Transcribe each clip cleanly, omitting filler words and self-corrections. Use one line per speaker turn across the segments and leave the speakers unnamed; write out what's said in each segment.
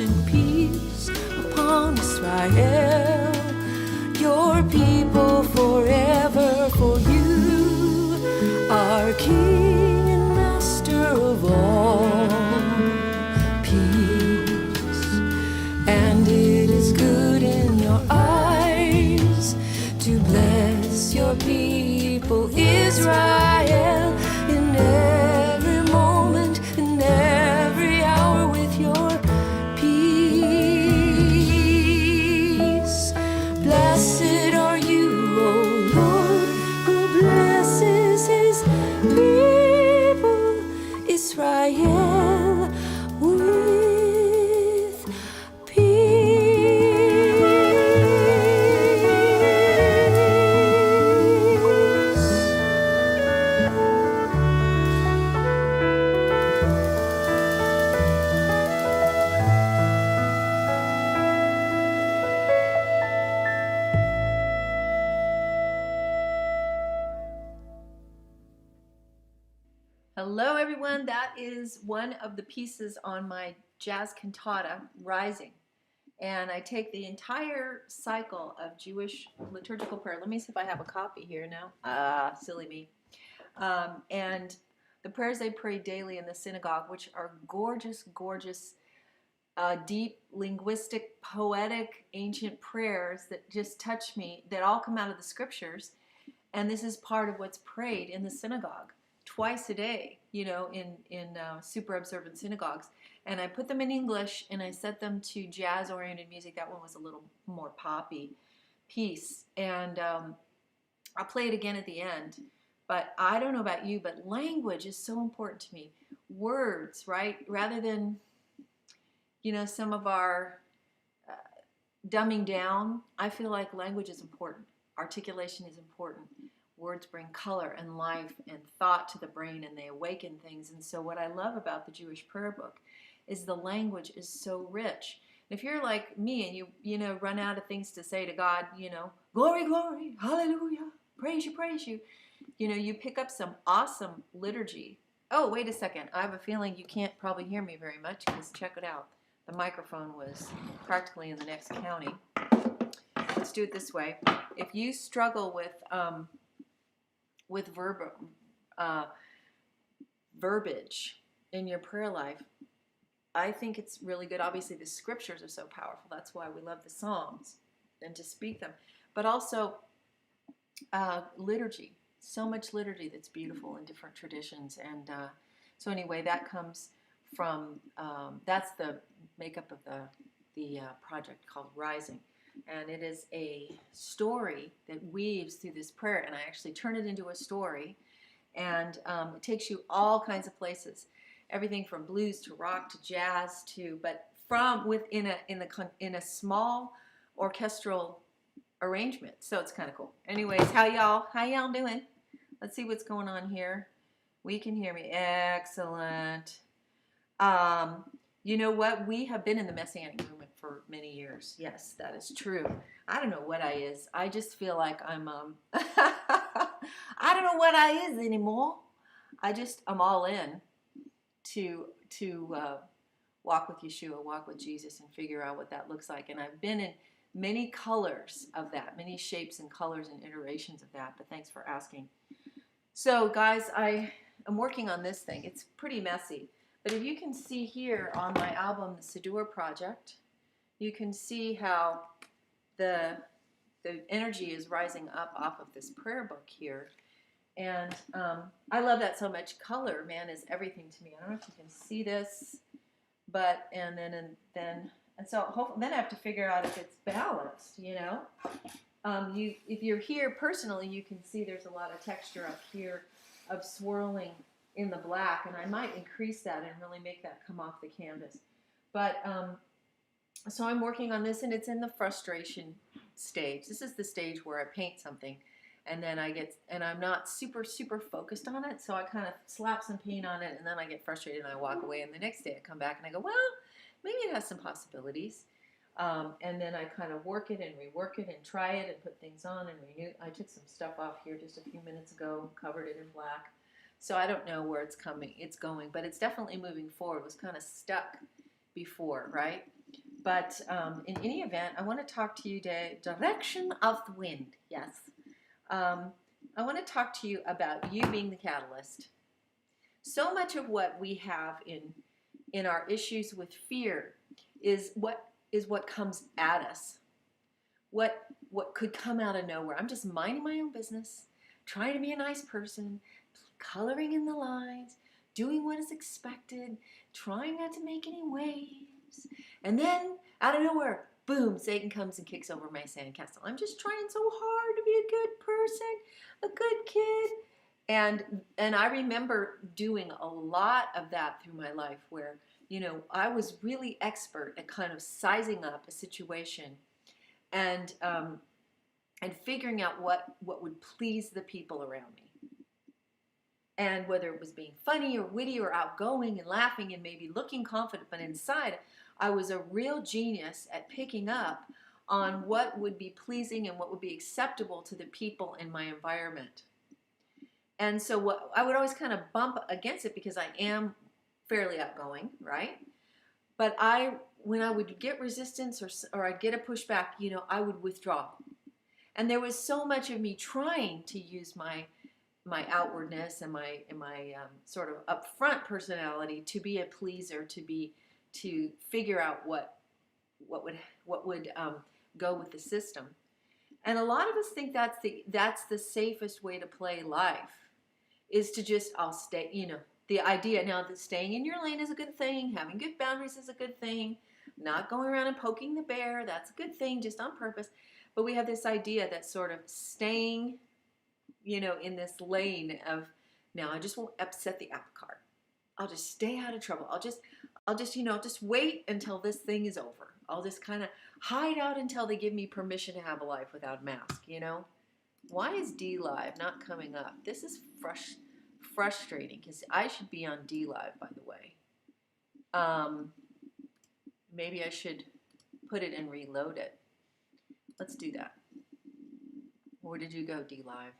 and peace upon Israel, your people forever, for you are King and Master of all. Peace, and it is good in your eyes to bless your people Israel in every moment, in every hour with your peace. Blessed are you, O Lord, who blesses his people Israel with
Hello, everyone. That is one of the pieces on my jazz cantata, Rising. And I take the entire cycle of Jewish liturgical prayer. Let me see if I have a copy here now. Silly me. And the prayers they pray daily in the synagogue, which are gorgeous, gorgeous, deep, linguistic, poetic, ancient prayers that just touch me, that all come out of the scriptures. And this is part of what's prayed in the synagogue twice a day, in super observant synagogues. And I put them in English and I set them to jazz-oriented music. That one was a little more poppy piece. And I'll play it again at the end. But I don't know about you, but language is so important to me. Words, right? Rather than, some of our dumbing down, I feel like language is important. Articulation is important. Words bring color and life and thought to the brain, and they awaken things. And so what I love about the Jewish prayer book is the language is so rich. If you're like me and you run out of things to say to God, glory, glory, hallelujah, praise you, you pick up some awesome liturgy. Oh, wait a second. I have a feeling you can't probably hear me very much because check it out. The microphone was practically in the next county. Let's do it this way. If you struggle with verbiage in your prayer life, I think it's really good. Obviously, the scriptures are so powerful. That's why we love the Psalms and to speak them. But also liturgy. So much liturgy that's beautiful in different traditions. And so anyway, that comes from, that's the makeup of the project called Rising. And it is a story that weaves through this prayer. And I actually turn it into a story. And it takes you all kinds of places. Everything from blues to rock to jazz but from within in a small orchestral arrangement. So it's kind of cool. Anyways, how y'all doing? Let's see what's going on here. We can hear me. Excellent. You know what? We have been in the Messianic movement for many years. Yes, that is true. I don't know what I is. I just feel like I'm I don't know what I is anymore. I'm all in to walk with Yeshua, walk with Jesus, and figure out what that looks like. And I've been in many colors of that, many shapes and colors and iterations of that. But thanks for asking. So, guys, I am working on this thing. It's pretty messy. But if you can see here on my album, The Siddur Project, you can see how the energy is rising up off of this prayer book here. And I love that so much. Color, man, is everything to me. I don't know if you can see this, but and so hopefully, then I have to figure out if it's balanced. If you're here personally, you can see there's a lot of texture up here of swirling in the black, and I might increase that and really make that come off the canvas. But so I'm working on this, and it's in the frustration stage. This is the stage where I paint something. And then I'm not super, super focused on it, so I kind of slap some paint on it, and then I get frustrated and I walk away, and the next day I come back and I go, well, maybe it has some possibilities. And then I kind of work it and rework it and try it and put things on and renew. I took some stuff off here just a few minutes ago, covered it in black. So I don't know where it's going, but it's definitely moving forward. It was kind of stuck before, right? But in any event, I want to talk to you today, direction of the wind. Yes. I want to talk to you about you being the catalyst. So much of what we have in our issues with fear is what comes at us. What could come out of nowhere. I'm just minding my own business, trying to be a nice person, coloring in the lines, doing what is expected, trying not to make any waves. And then out of nowhere, boom, Satan comes and kicks over my sandcastle. I'm just trying so hard to be a good person, a good kid. And I remember doing a lot of that through my life where, I was really expert at kind of sizing up a situation and figuring out what would please the people around me. And whether it was being funny or witty or outgoing and laughing and maybe looking confident, but inside I was a real genius at picking up on what would be pleasing and what would be acceptable to the people in my environment. And so I would always kind of bump against it because I am fairly outgoing, right? But when I would get resistance or I'd get a pushback, I would withdraw. And there was so much of me trying to use my outwardness and my sort of upfront personality to be a pleaser, to figure out what would go with the system. And a lot of us think that's the safest way to play life, is to just, I'll stay, the idea now that staying in your lane is a good thing, having good boundaries is a good thing, not going around and poking the bear, that's a good thing, just on purpose. But we have this idea that sort of staying, in this lane of, now I just won't upset the apple cart. I'll just stay out of trouble. I'll just just wait until this thing is over. I'll just kind of hide out until they give me permission to have a life without a mask, Why is D Live not coming up? This is frustrating because I should be on D Live, by the way. Maybe I should put it and reload it. Let's do that. Where did you go, D Live?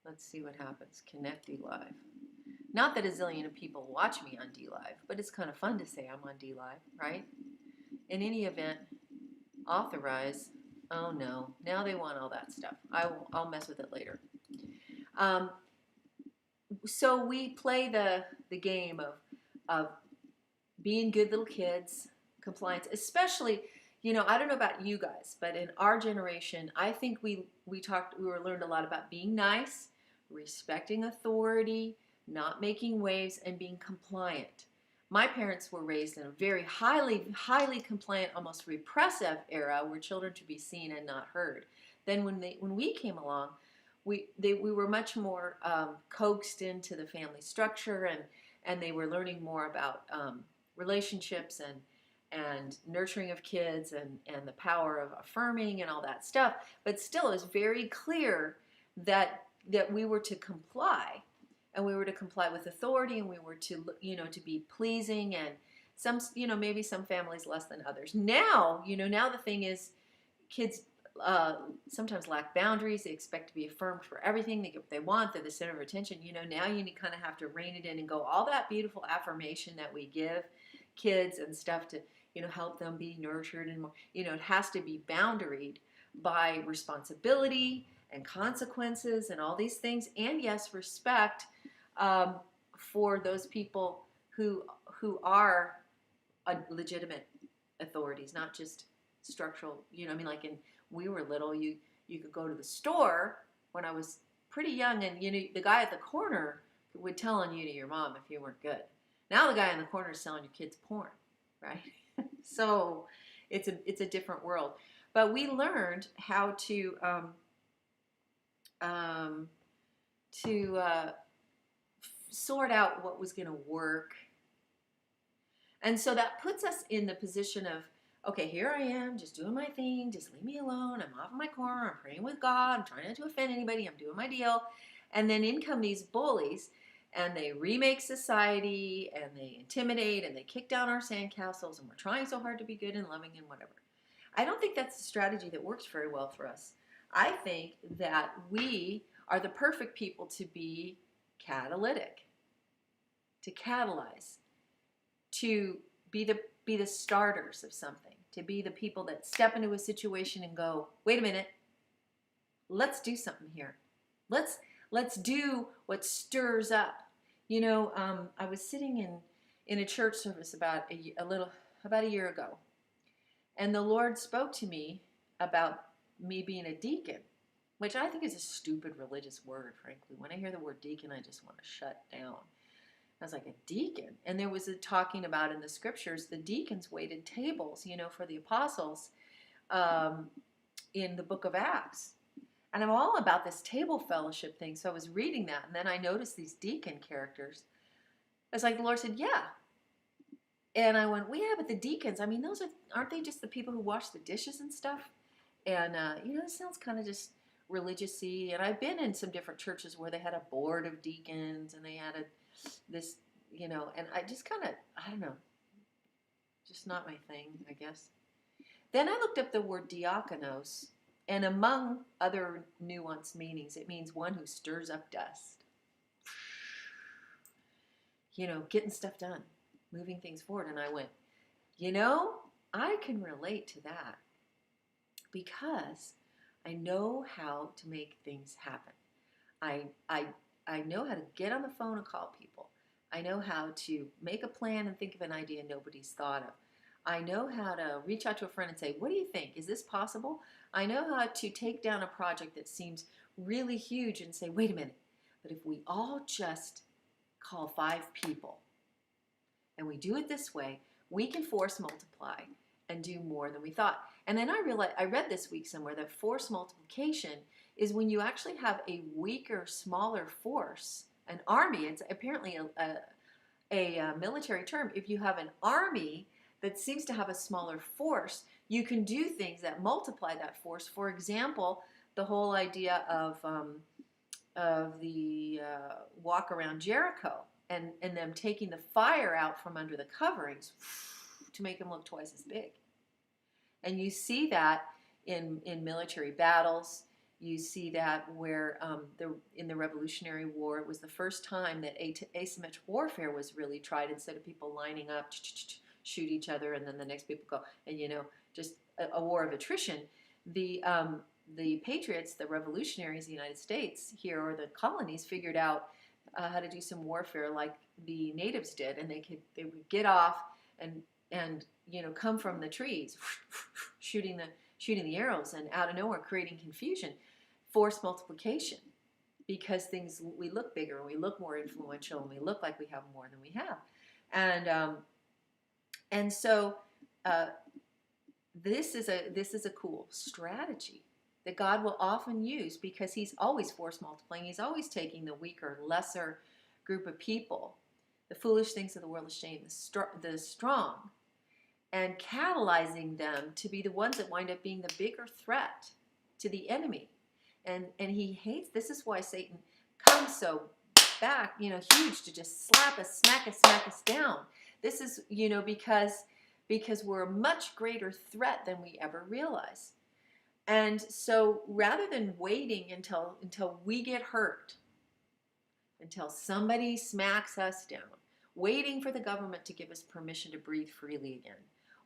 Let's see what happens. Connect D Live. Not that a zillion of people watch me on D Live, but it's kind of fun to say I'm on D Live, right? In any event, authorize. Oh no, now they want all that stuff. I'll mess with it later. So we play the game of being good little kids, compliance, especially, I don't know about you guys, but in our generation, I think we learned a lot about being nice, respecting authority, not making waves, and being compliant. My parents were raised in a very highly, highly compliant, almost repressive era where children to be seen and not heard. Then when we came along, we were much more coaxed into the family structure, and they were learning more about relationships and nurturing of kids and the power of affirming and all that stuff. But still, it was very clear that we were to comply, and we were to comply with authority, and we were to to be pleasing, and some maybe some families less than others. Now now the thing is, kids sometimes lack boundaries. They expect to be affirmed for everything. They get what they want. They're the center of attention. Now you kind of have to rein it in and go, all that beautiful affirmation that we give kids and stuff to help them be nurtured and more, it has to be boundaried by responsibility and consequences and all these things, and yes, respect for those people who are legitimate authorities, not just structural. Like we were little, you could go to the store when I was pretty young, and the guy at the corner would tell on you to your mom if you weren't good. Now the guy in the corner is selling your kids porn, right? So it's a different world. But we learned how to sort out what was going to work. And so that puts us in the position of, okay, here I am, just doing my thing, just leave me alone, I'm off in my corner, I'm praying with God, I'm trying not to offend anybody, I'm doing my deal. And then in come these bullies, and they remake society, and they intimidate, and they kick down our sandcastles, and we're trying so hard to be good and loving and whatever. I don't think that's a strategy that works very well for us. I think that we are the perfect people to be catalytic, to catalyze, to be be the starters of something, to be the people that step into a situation and go, wait a minute, let's do something here. Let's do what stirs up. I was sitting in a church service about a year ago, and the Lord spoke to me about me being a deacon, which I think is a stupid religious word, frankly. When I hear the word deacon, I just want to shut down. I was like, a deacon? And there was a talking about in the scriptures, the deacons waited tables, for the apostles in the book of Acts. And I'm all about this table fellowship thing. So I was reading that, and then I noticed these deacon characters. It's like the Lord said, yeah. And I went, well, yeah, but the deacons, I mean, aren't they just the people who wash the dishes and stuff? And, it sounds kind of just religious-y. And I've been in some different churches where they had a board of deacons, and they had this, and I just kind of, I don't know, just not my thing, I guess. Then I looked up the word diakonos, and among other nuanced meanings, it means one who stirs up dust. Getting stuff done, moving things forward. And I went, I can relate to that because I know how to make things happen. I know how to get on the phone and call people. I know how to make a plan and think of an idea nobody's thought of. I know how to reach out to a friend and say, what do you think? Is this possible? I know how to take down a project that seems really huge and say, wait a minute, but if we all just call 5 people and we do it this way, we can force multiply and do more than we thought. And then I read this week somewhere that force multiplication is when you actually have a weaker, smaller force, an army. It's apparently a military term. If you have an army that seems to have a smaller force, you can do things that multiply that force. For example, the whole idea of the walk around Jericho and them taking the fire out from under the coverings to make them look twice as big. And you see that in military battles. You see that where in the Revolutionary War, it was the first time that asymmetric warfare was really tried. Instead of people lining up, shoot each other, and then the next people go, and just a war of attrition. The patriots, the revolutionaries, the United States here, or the colonies, figured out how to do some warfare like the natives did, and they would get off and come from the trees, shooting the arrows, and out of nowhere creating confusion. Force multiplication, because we look bigger and we look more influential and we look like we have more than we have, and so this is a cool strategy that God will often use, because He's always force multiplying. He's always taking the weaker, lesser group of people, the foolish things of the world, the shame, the strong, and catalyzing them to be the ones that wind up being the bigger threat to the enemy. And he hates, this is why Satan comes so back, huge, to just smack us down. This is, because we're a much greater threat than we ever realize. And so rather than waiting until we get hurt, until somebody smacks us down, waiting for the government to give us permission to breathe freely again,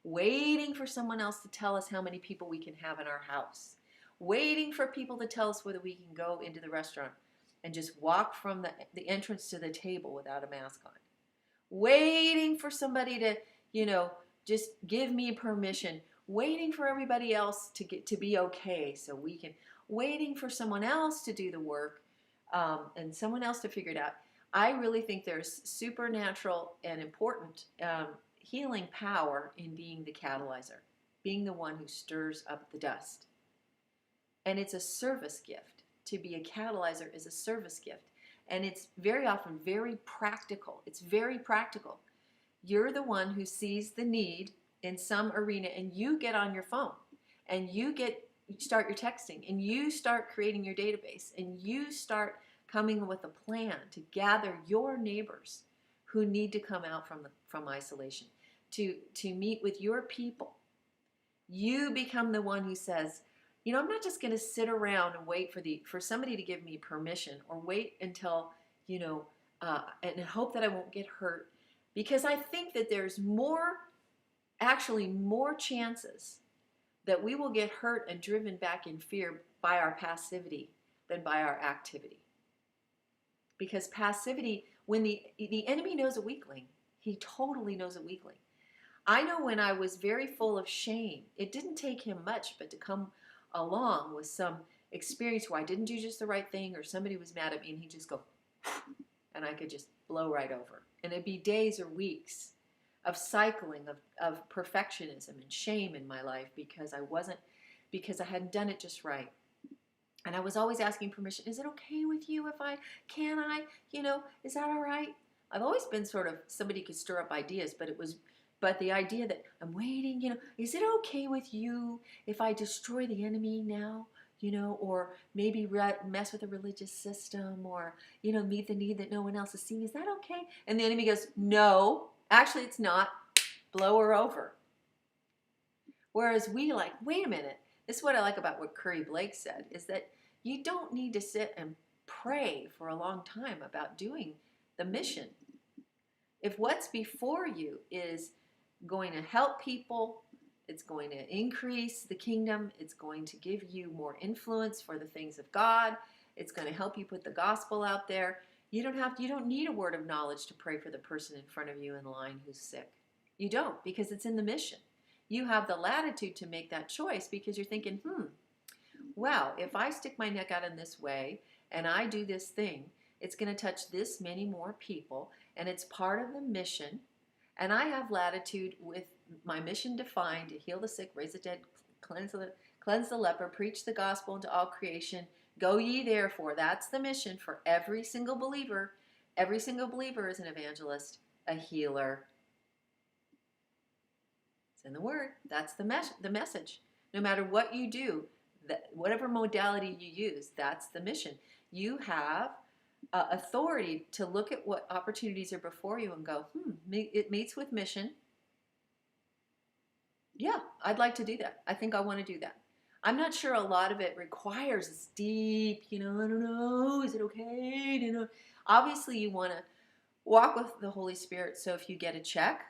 waiting for someone else to tell us how many people we can have in our house, waiting for people to tell us whether we can go into the restaurant and just walk from the entrance to the table without a mask on, waiting for somebody to, just give me permission, waiting for everybody else to be okay so we can, waiting for someone else to do the work, and someone else to figure it out. I really think there's supernatural and important healing power in being the catalyzer, being the one who stirs up the dust. And it's a service gift. To be a catalyzer is a service gift. And it's very often very practical. It's very practical. You're the one who sees the need in some arena, and you get on your phone, and you start your texting, and you start creating your database, and you start coming with a plan to gather your neighbors who need to come out from isolation, to meet with your people. You become the one who says, I'm not just going to sit around and wait for somebody to give me permission, or wait until, and hope that I won't get hurt, because I think that there's more actually more chances that we will get hurt and driven back in fear by our passivity than by our activity. Because passivity, when the enemy knows a weakling, he totally knows a weakling. I know when I was very full of shame, it didn't take him much but to come along with some experience where I didn't do just the right thing or somebody was mad at me and he'd just go, and I could just blow right over. And it'd be days or weeks of cycling of perfectionism and shame in my life because I hadn't done it just right. And I was always asking permission. Is it okay with you if can I, is that all right? I've always been sort of somebody who could stir up ideas, but the idea that I'm waiting, is it okay with you if I destroy the enemy now? Or maybe mess with a religious system or, meet the need that no one else is seeing. Is that okay? And the enemy goes, no, actually it's not. Blow her over. Whereas we wait a minute. This is what I like about what Curry Blake said, is that you don't need to sit and pray for a long time about doing the mission. If what's before you is going to help people, it's going to increase the kingdom, it's going to give you more influence for the things of God, it's going to help you put the gospel out there, you don't need a word of knowledge to pray for the person in front of you in line who's sick. You don't, because it's in the mission. You have the latitude to make that choice because you're thinking, well, if I stick my neck out in this way and I do this thing, it's going to touch this many more people and it's part of the mission. And I have latitude with my mission defined to heal the sick, raise the dead, cleanse the leper, preach the gospel into all creation. Go ye therefore. That's the mission for every single believer. Every single believer is an evangelist, a healer. It's in the word. That's the message. No matter what you do, whatever modality you use, that's the mission. You have authority to look at what opportunities are before you and go, it meets with mission. Yeah, I'd like to do that. I think I want to do that. I'm not sure a lot of it requires this deep, I don't know, is it okay? Obviously you want to walk with the Holy Spirit. So if you get a check,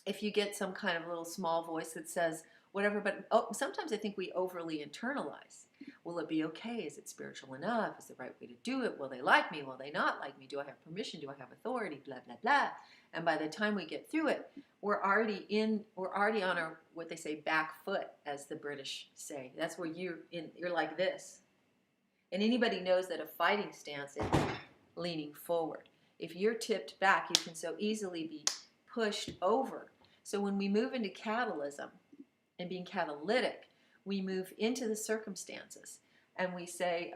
if you get some kind of little small voice that says whatever, but sometimes I think we overly internalize. Will it be okay? Is it spiritual enough? Is it the right way to do it? Will they like me? Will they not like me? Do I have permission? Do I have authority? Blah, blah, blah. And by the time we get through it, we're already on our, what they say, back foot, as the British say. That's where you're like this. And anybody knows that a fighting stance is leaning forward. If you're tipped back, you can so easily be pushed over. So when we move into catalysm and being catalytic, we move into the circumstances and we say,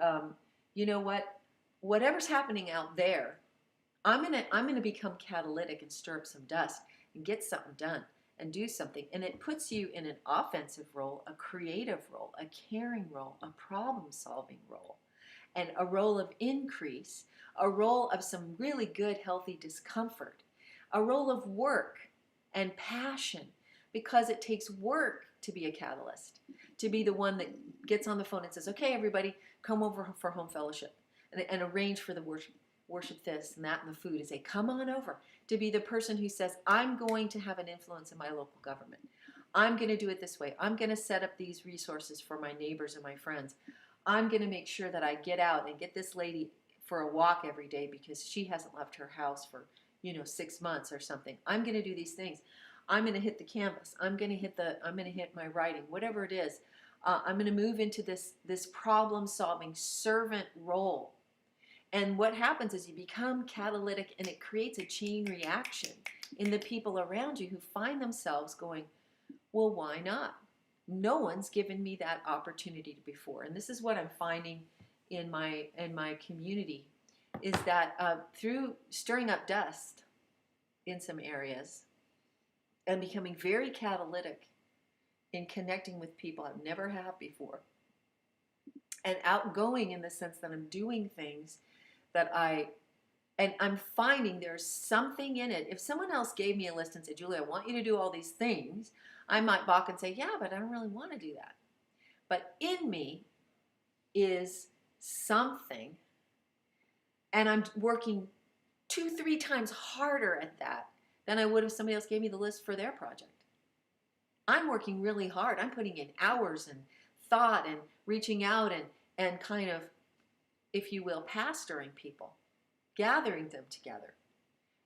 you know what, whatever's happening out there, I'm gonna become catalytic and stir up some dust and get something done and do something. And it puts you in an offensive role, a creative role, a caring role, a problem-solving role, and a role of increase, a role of some really good, healthy discomfort, a role of work and passion, because it takes work to be a catalyst, to be the one that gets on the phone and says, okay, everybody, come over for home fellowship and arrange for the worship this and that and the food, and say, come on over. To be the person who says, I'm going to have an influence in my local government. I'm going to do it this way. I'm going to set up these resources for my neighbors and my friends. I'm going to make sure that I get out and get this lady for a walk every day because she hasn't left her house for 6 months or something. I'm going to do these things. I'm going to hit the canvas. I'm going to hit my writing, whatever it is. I'm going to move into this problem-solving servant role. And what happens is you become catalytic, and it creates a chain reaction in the people around you who find themselves going, well, why not? No one's given me that opportunity before. And this is what I'm finding in my community, is that through stirring up dust in some areas and becoming very catalytic in connecting with people I've never had before, and outgoing in the sense that I'm doing things that I'm finding there's something in it. If someone else gave me a list and said, Julie, I want you to do all these things, I might balk and say, yeah, but I don't really want to do that. But in me is something, and I'm working 2-3 times harder at that than I would if somebody else gave me the list for their project. I'm working really hard. I'm putting in hours and thought and reaching out and kind of, if you will, pastoring people, gathering them together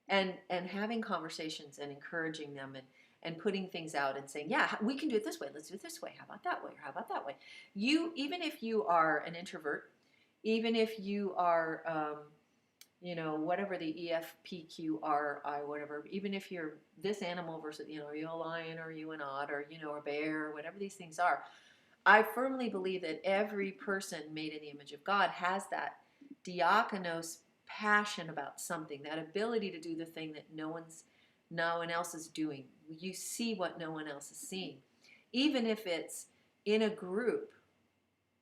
and having conversations and encouraging them and putting things out and saying, yeah, we can do it this way. Let's do it this way. How about that way? Or how about that way? You, even if you are an introvert, even if you are, whatever the EFPQRI, whatever, even if you're this animal versus, are you a lion or are you an otter, a bear, or whatever these things are, I firmly believe that every person made in the image of God has that diakonos passion about something, that ability to do the thing that no one else is doing. You see what no one else is seeing. Even if it's in a group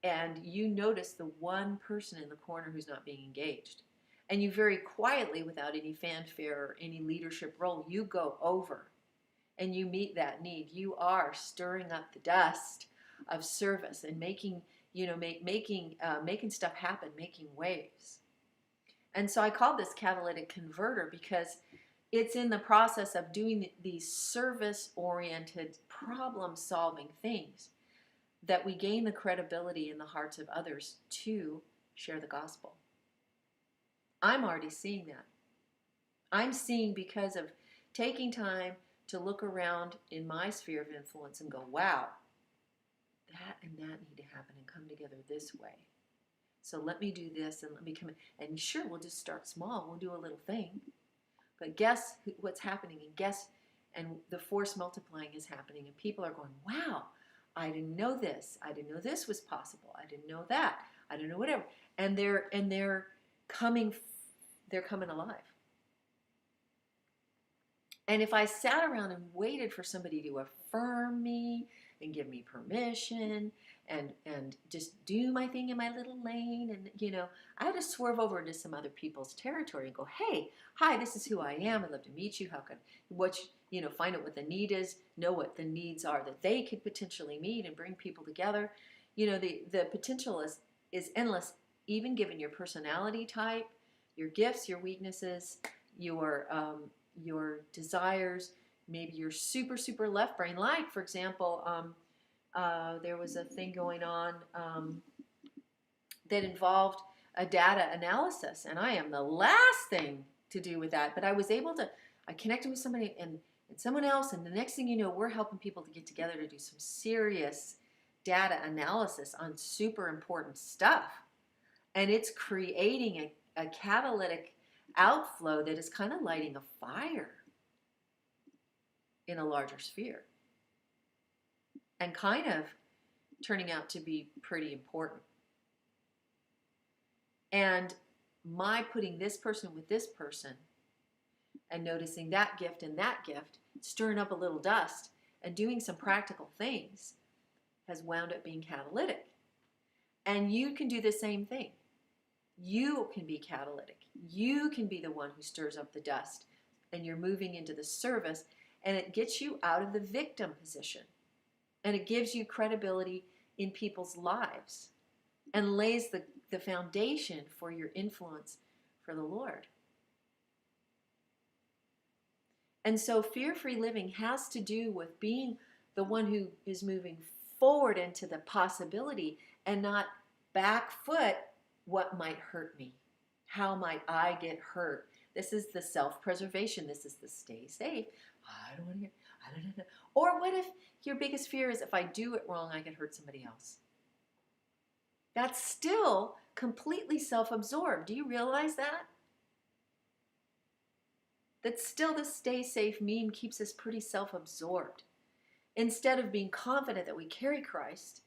and you notice the one person in the corner who's not being engaged, and you very quietly, without any fanfare or any leadership role, you go over and you meet that need. You are stirring up the dust of service and making stuff happen, making waves. And so I call this catalytic converter because it's in the process of doing these service-oriented, problem-solving things that we gain the credibility in the hearts of others to share the gospel. I'm already seeing that. I'm seeing because of taking time to look around in my sphere of influence and go, wow, that and that need to happen and come together this way. So let me do this and let me come in. And sure, we'll just start small. We'll do a little thing. But guess what's happening? And the force multiplying is happening. And people are going, wow, I didn't know this. I didn't know this was possible. I didn't know that. I didn't know whatever. And they're coming alive. And if I sat around and waited for somebody to affirm me and give me permission and just do my thing in my little lane, and I had to swerve over into some other people's territory and go, hey, hi, this is who I am. I'd love to meet you. How can find out what the need is, know what the needs are that they could potentially meet, and bring people together. The potential is endless, even given your personality type, your gifts, your weaknesses, your desires. Maybe you're super, super left brain. Like, for example, there was a thing going on that involved a data analysis, and I am the last thing to do with that. But I connected with somebody and someone else, and the next thing you know, we're helping people to get together to do some serious data analysis on super important stuff. And it's creating a catalytic outflow that is kind of lighting a fire in a larger sphere and kind of turning out to be pretty important. And my putting this person with this person and noticing that gift and that gift, stirring up a little dust and doing some practical things, has wound up being catalytic. And you can do the same thing. You can be catalytic. You can be the one who stirs up the dust, and you're moving into the service, and it gets you out of the victim position, and it gives you credibility in people's lives and lays the foundation for your influence for the Lord. And so fear-free living has to do with being the one who is moving forward into the possibility and not back foot what might hurt me. How might I get hurt? This is the self-preservation. This is the stay safe. I don't want to hear, I don't know. Or what if your biggest fear is if I do it wrong, I could hurt somebody else? That's still completely self-absorbed. Do you realize that? That still the stay safe meme keeps us pretty self-absorbed. Instead of being confident that we carry Christ,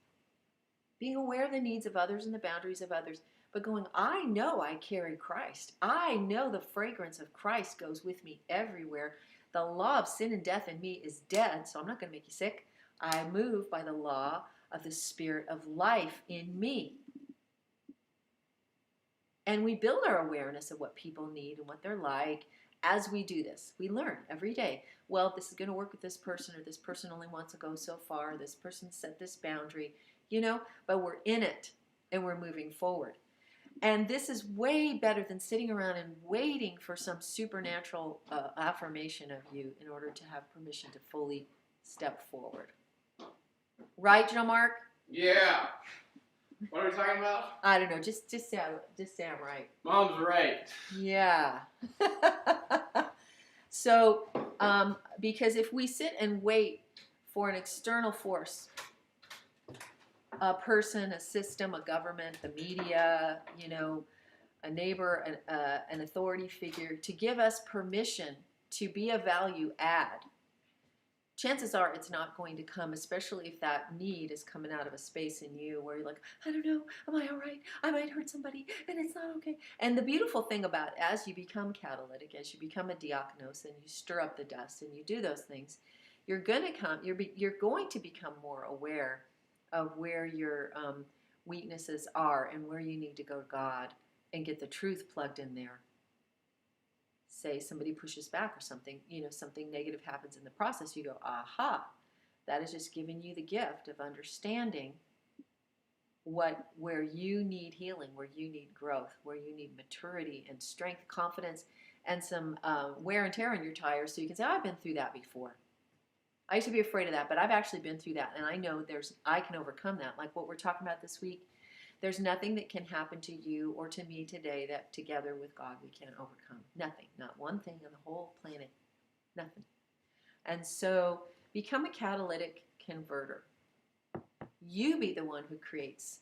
being aware of the needs of others and the boundaries of others, but going, I know I carry Christ. I know the fragrance of Christ goes with me everywhere. The law of sin and death in me is dead, so I'm not going to make you sick. I move by the law of the Spirit of life in me. And we build our awareness of what people need and what they're like as we do this. We learn every day. Well, this is going to work with this person, or this person only wants to go so far. This person set this boundary, but we're in it and we're moving forward. And this is way better than sitting around and waiting for some supernatural affirmation of you in order to have permission to fully step forward. Right, Jean-Marc?
Yeah. What are we talking about?
I don't know. Just say I'm right.
Mom's right.
Yeah. So, because if we sit and wait for an external force, a person, a system, a government, the media, a neighbor, an authority figure, to give us permission to be a value add, chances are it's not going to come, especially if that need is coming out of a space in you where you're like, I don't know, am I all right? I might hurt somebody and it's not okay. And the beautiful thing about as you become catalytic, as you become a diakonos and you stir up the dust and you do those things, you're going to become more aware of where your weaknesses are and where you need to go to God and get the truth plugged in there. Say somebody pushes back or something, something negative happens in the process, you go, aha, that is just giving you the gift of understanding where you need healing, where you need growth, where you need maturity and strength, confidence, and some wear and tear on your tires, so you can say, I've been through that before. I used to be afraid of that, but I've actually been through that, and I know I can overcome that. Like what we're talking about this week, there's nothing that can happen to you or to me today that together with God we can't overcome. Nothing. Not one thing on the whole planet. Nothing. And so become a catalytic converter. You be the one who creates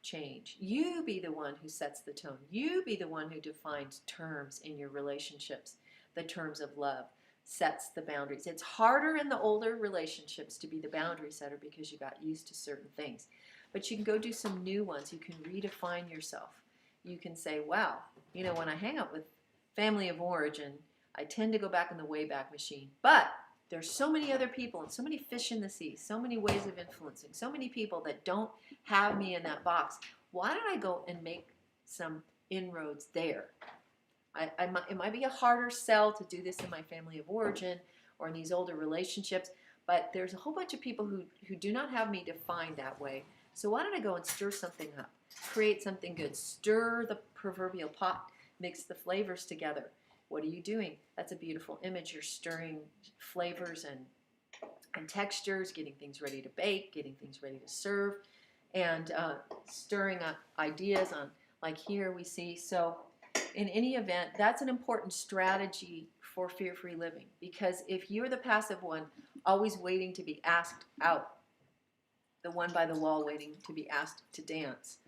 change. You be the one who sets the tone. You be the one who defines terms in your relationships, the terms of love, sets the boundaries. It's harder in the older relationships to be the boundary setter because you got used to certain things. But you can go do some new ones. You can redefine yourself. You can say, wow, when I hang out with family of origin, I tend to go back in the Wayback Machine. But there's so many other people and so many fish in the sea, so many ways of influencing, so many people that don't have me in that box. Why don't I go and make some inroads there? It might be a harder sell to do this in my family of origin or in these older relationships, but there's a whole bunch of people who do not have me defined that way. So why don't I go and stir something up, create something good, stir the proverbial pot, mix the flavors together. What are you doing? That's a beautiful image. You're stirring flavors and textures, getting things ready to bake, getting things ready to serve, and stirring up ideas on, like here we see. So in any event, that's an important strategy for fear-free living, because if you're the passive one, always waiting to be asked out, the one by the wall waiting to be asked to dance,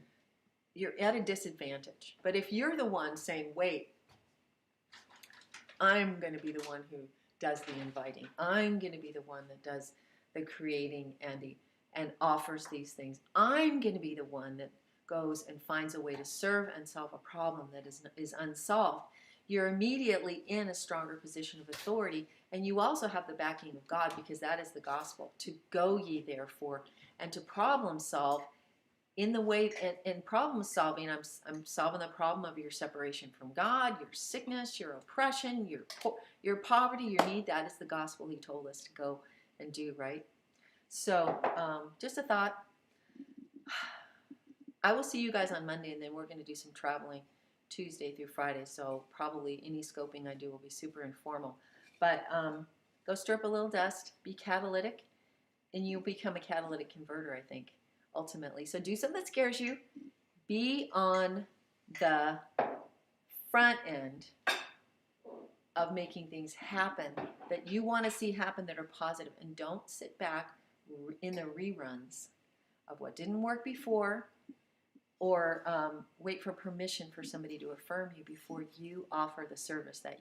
you're at a disadvantage. But if you're the one saying, wait, I'm going to be the one who does the inviting, I'm going to be the one that does the creating and offers these things, I'm going to be the one that goes and finds a way to serve and solve a problem that is unsolved, you're immediately in a stronger position of authority, and you also have the backing of God, because that is the gospel, to go ye therefore, and to problem solve in the way, in problem solving, I'm solving the problem of your separation from God, your sickness, your oppression, your poverty, your need. That is the gospel he told us to go and do, right? So just a thought. I will see you guys on Monday, and then we're going to do some traveling Tuesday through Friday, so probably any scoping I do will be super informal. But go stir up a little dust, be catalytic, and you'll become a catalytic converter, I think, ultimately. So do something that scares you. Be on the front end of making things happen that you want to see happen that are positive, and don't sit back in the reruns of what didn't work before, or wait for permission for somebody to affirm you before you offer the service that you